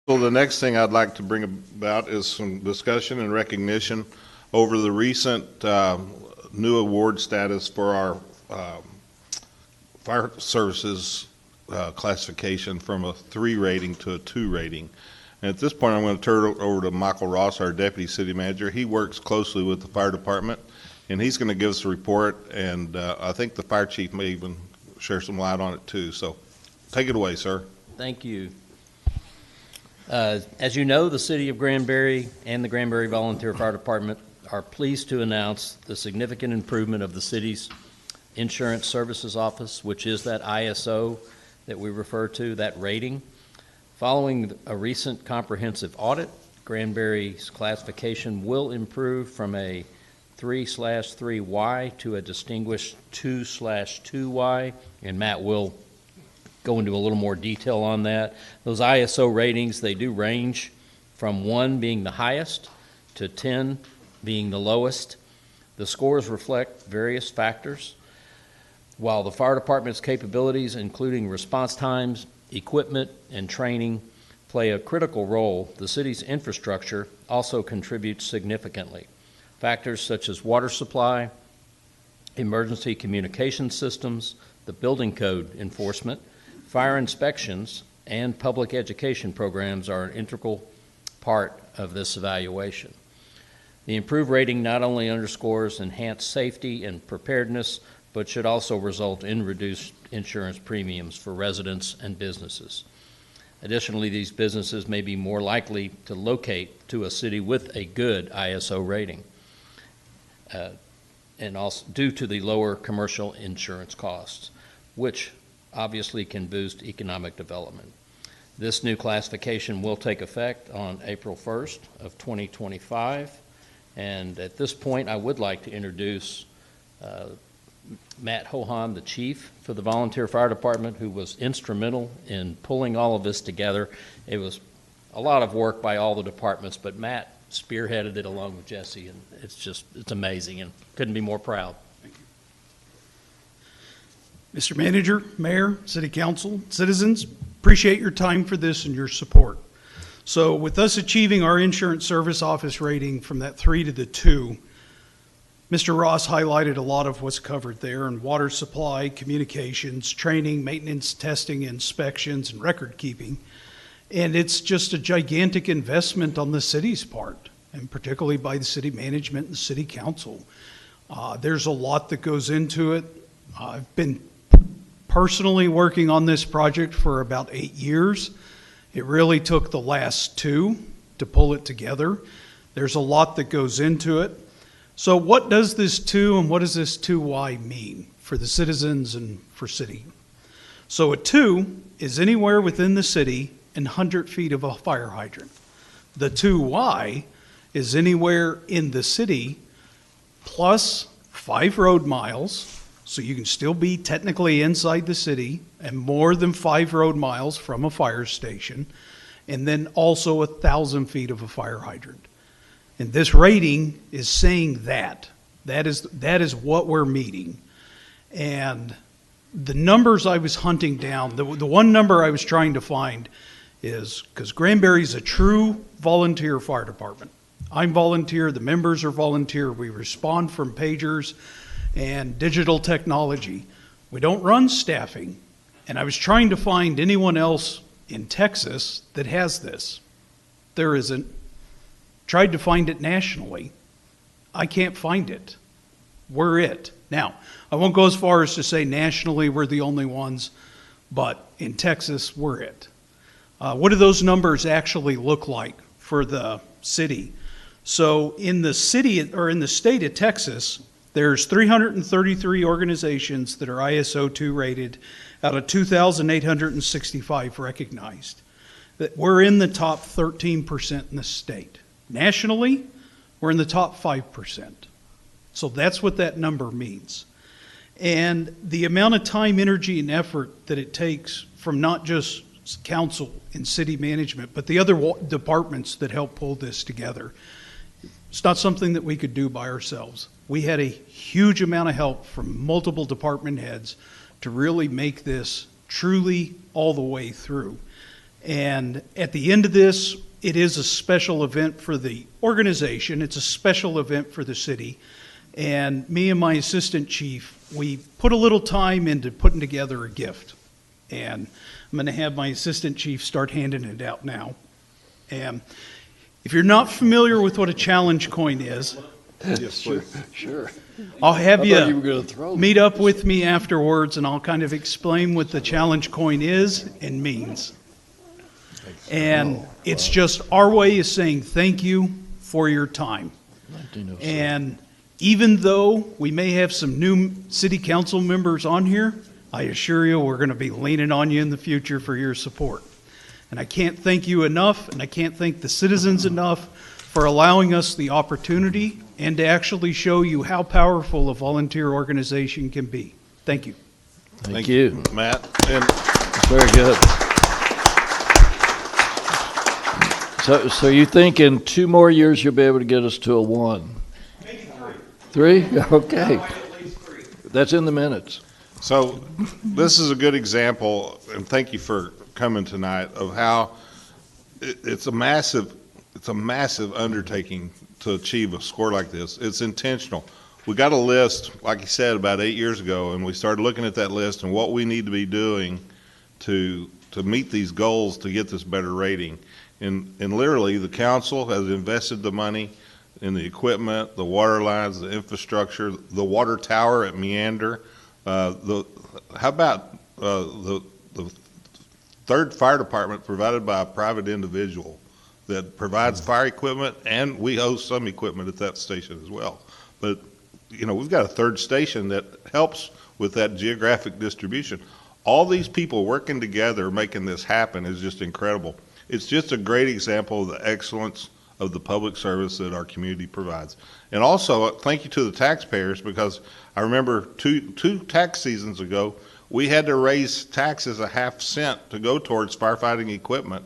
So the next thing I'd like to bring about is some discussion and recognition over the recent new award status for our fire services classification from a 3 rating to a 2 rating. And at this point, I'm going to turn it over to Michael Ross, our Deputy City Manager. He works closely with the fire department, and he's going to give us a report, and I think the fire chief may even share some light on it too. So take it away, sir. Thank you. As you know, the City of Granbury and the Granbury Volunteer Fire Department are pleased to announce the significant improvement of the city's Insurance Services Office, which is that ISO that we refer to, that rating. Following a recent comprehensive audit, Granbury's classification will improve from a 3/3Y to a distinguished 2/2Y, and Matt will go into a little more detail on that. Those ISO ratings, they do range from 1 being the highest to 10 being the lowest. The scores reflect various factors. While the fire department's capabilities, including response times, equipment, and training, play a critical role, the city's infrastructure also contributes significantly. Factors such as water supply, emergency communication systems, the building code enforcement, fire inspections, and public education programs are an integral part of this evaluation. The improved rating not only underscores enhanced safety and preparedness, but should also result in reduced insurance premiums for residents and businesses. Additionally, these businesses may be more likely to locate to a city with a good ISO rating, and also due to the lower commercial insurance costs, which obviously can boost economic development. This new classification will take effect on April 1st of 2025, and at this point I would like to introduce Matt Hohon, the chief for the Volunteer Fire Department, who was instrumental in pulling all of this together. It was a lot of work by all the departments, but Matt spearheaded it along with Jesse, and it's amazing, and couldn't be more proud. Thank you. Mr. Manager, Mayor, City Council, citizens, appreciate your time for this and your support. So with us achieving our insurance service office rating from that 3 to the 2, Mr. Ross highlighted a lot of what's covered there in water supply, communications, training, maintenance, testing, inspections, and record keeping. And it's just a gigantic investment on the city's part, and particularly by the city management and the city council. There's a lot that goes into it. I've been personally working on this project for about 8 years. It really took the last 2 to pull it together. There's a lot that goes into it. So what does this 2 and what does this 2Y mean for the citizens and for city? So a 2 is anywhere within the city in 100 feet of a fire hydrant. The 2Y is anywhere in the city plus 5 road miles, so you can still be technically inside the city, and more than 5 road miles from a fire station, and then also 1,000 feet of a fire hydrant. And this rating is saying that. That is what we're meeting. And the numbers I was hunting down, the one number I was trying to find is, because Granbury's a true volunteer fire department. I'm volunteer, the members are volunteer, we respond from pagers and digital technology. We don't run staffing. And I was trying to find anyone else in Texas that has this. There isn't. Tried to find it nationally. I can't find it. We're it. Now, I won't go as far as to say nationally we're the only ones, but in Texas, we're it. What do those numbers actually look like for the city? So in the city, or in the state of Texas, there's 333 organizations that are ISO 2 rated out of 2,865 recognized. That we're in the top 13% in the state. Nationally, we're in the top 5%. So that's what that number means. And the amount of time, energy, and effort that it takes from not just council and city management, but the other departments that help pull this together, it's not something that we could do by ourselves. We had a huge amount of help from multiple department heads to really make this truly all the way through. And at the end of this, it is a special event for the organization. It's a special event for the city. And me and my assistant chief, we put a little time into putting together a gift. And I'm going to have my assistant chief start handing it out now. And if you're not familiar with what a challenge coin is, Yes, please. Sure. I'll have I thought you were you gonna throw me. meet up with me afterwards and I'll kind of explain what the challenge coin is and means. And it's just our way of saying thank you for your time. 1907. And even though we may have some new city council members on here, I assure you, we're going to be leaning on you in the future for your support. And I can't thank you enough, and I can't thank the citizens enough for allowing us the opportunity and to actually show you how powerful a volunteer organization can be. Thank you. Thank you. Matt. And Very good. So you think in 2 more years you'll be able to get us to a 1? Maybe 3? Okay. That's in the minutes. so this is a good example, and thank you for coming tonight, of how it's a massive undertaking to achieve a score like this. It's intentional. We got a list, like you said, about 8 years ago, and we started looking at that list and what we need to be doing to meet these goals to get this better rating. And literally, the council has invested the money in the equipment, the water lines, the infrastructure, the water tower at Meander. How about the third fire department provided by a private individual that provides fire equipment, and we host some equipment at that station as well. But, you know, we've got a third station that helps with that geographic distribution. All these people working together making this happen is just incredible. It's just a great example of the excellence of the public service that our community provides. And also, thank you to the taxpayers, because I remember two tax seasons ago, we had to raise taxes a half cent to go towards firefighting equipment.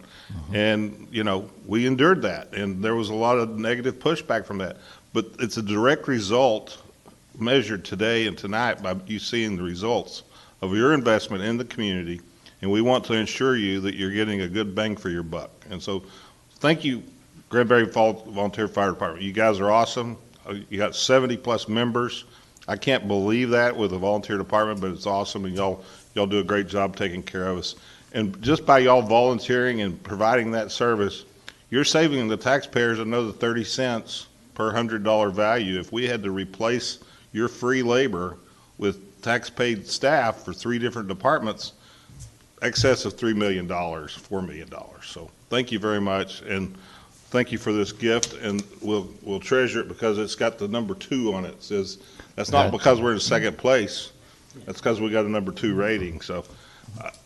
And, you know, we endured that, and there was a lot of negative pushback from that. But it's a direct result measured today and tonight by you seeing the results of your investment in the community, and we want to ensure you that you're getting a good bang for your buck. And so thank you, Granbury Volunteer Fire Department. You guys are awesome. You got 70-plus members. I can't believe that with a volunteer department, but it's awesome, and y'all do a great job taking care of us. And just by y'all volunteering and providing that service, you're saving the taxpayers another 30 cents per $100 value. If we had to replace your free labor with tax-paid staff for 3 different departments, excess of $3 million, $4 million. So thank you very much, and thank you for this gift, and we'll treasure it because it's got the number 2 on it. It says that's not because we're in second place. That's because we got a number 2 rating. So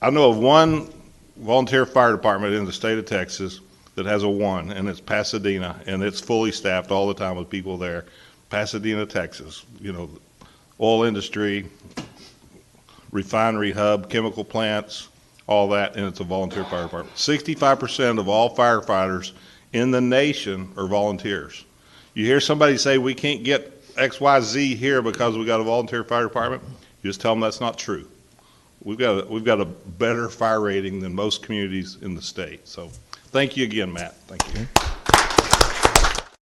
I know of one volunteer fire department in the state of Texas that has a 1, and it's Pasadena, and it's fully staffed all the time with people there. Pasadena, Texas. You know, oil industry, refinery hub, chemical plants, all that, and it's a volunteer fire department. 65% of all firefighters in the nation are volunteers. You hear somebody say we can't get XYZ here because we got a volunteer fire department, you just tell them that's not true. We've got a better fire rating than most communities in the state. So thank you again, Matt. Thank you.